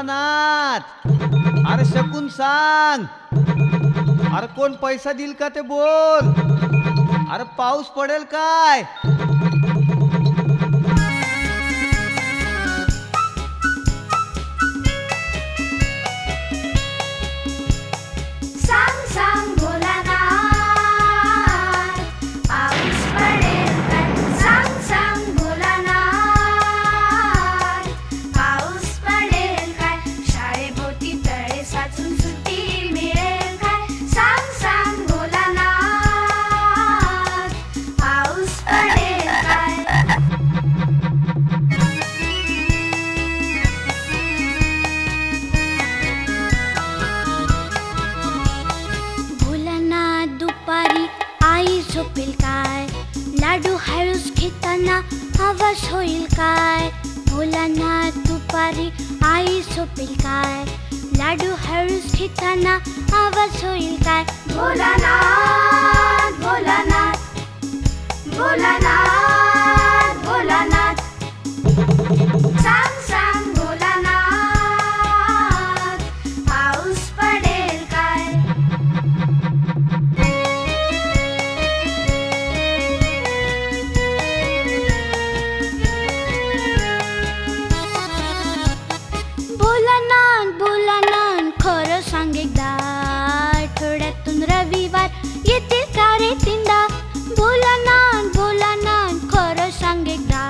भोलानाथ, अरे शकून सांग, अरे कोण पैसा देईल का ते बोल, अरे पाऊस पडेल काय? सांग सांग भोलानाथ, पाऊस पडेल काय? सांग सांग भोलानाथ, पाऊस पडेल काय? शाळेभोवती तळे साचून सुट्टी मिळेल काय? सांग सांग भोलानाथ, पाऊस पडेल काय? भोलानाथ दुपारी आई झोपेल काय? लाडू हळूच घेताना आवाज होईल काय? भोलानाथ दुपारी आई झोपेल काय? लाडू हळूच घेताना आवाज होईल काय? भोलानाथ भोलानाथ भोलानाथ भोलानाथ, सांग सांग भोलानाथ, पाऊस पडेल काय? भोलानाथ भोलानाथ, खरं सांग एकदा, आठवड्यातून रविवार येतील का रे तीनदा? भोलानाथ भोलानाथ, खरं सांग एकदा,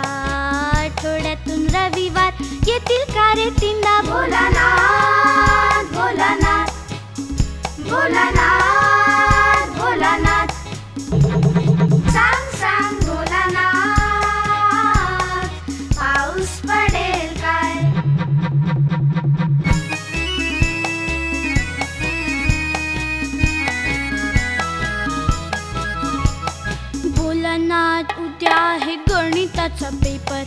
आठवड्यातून रविवार येतील का रे तीनदा? भोलानाथ भोलानाथ भोलानाथ भोलानाथ, सांग सांग भोलानाथ, पाऊस पडेल काय? भोलानाथ उद्या आहे गणिताचा पेपर,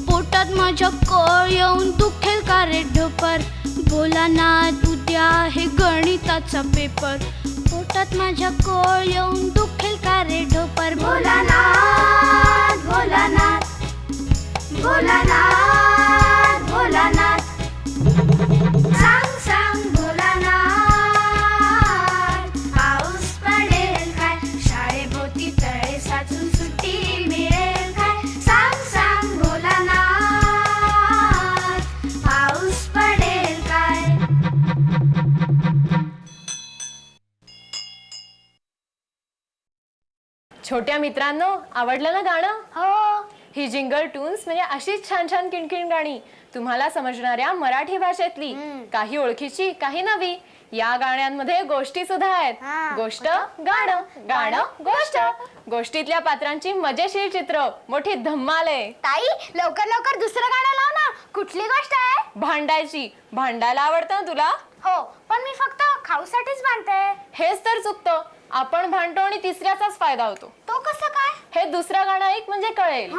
पोटात माझ्या कळ येऊन दुखेल का रे ढोपर? भोलानाथ उद्या आहे गणिताचा पेपर, पोटात माझ्या कळ येऊन दुखेल का रे ढोपर? भोलानाथ भोलानाथ भोलानाथ भोलानाथ, सांग सांग भोलानाथ, पाऊस पडेल काय? शाळेभोवती तळे साचून सुट्टी मिळेल काय? सांग सांग भोलानाथ, पाऊस पडेल काय? छोट्या मित्रांनो, आवडलं ना गाणं? हो. ही जिंगल ट्यून्स म्हणजे अशीच छान छान किणकिण गाणी तुम्हाला समजणाऱ्या मराठी भाषेतली, काही ओळखीची काही नवी. या गाण्यांमध्ये गोष्टी सुद्धा आहेत. गोष्ट गाणं, गाणं गोष्ट, गोष्टीतल्या पात्रांची मजेशीर चित्र, मोठी धम्माल आहे. ताई, लवकर लवकर दुसरं गाणं लाव ना. कुठली गोष्ट आहे? भांडायची. भांडायला आवडतं ना तुला? हो, पण मी फक्त खाऊसाठीच भांडते. हेच तर चुकतं. आपण भांडतो आणि तिसऱ्याचाच फायदा होतो. तो कसं काय? हे दुसरं गाणं ऐक म्हणजे कळेल.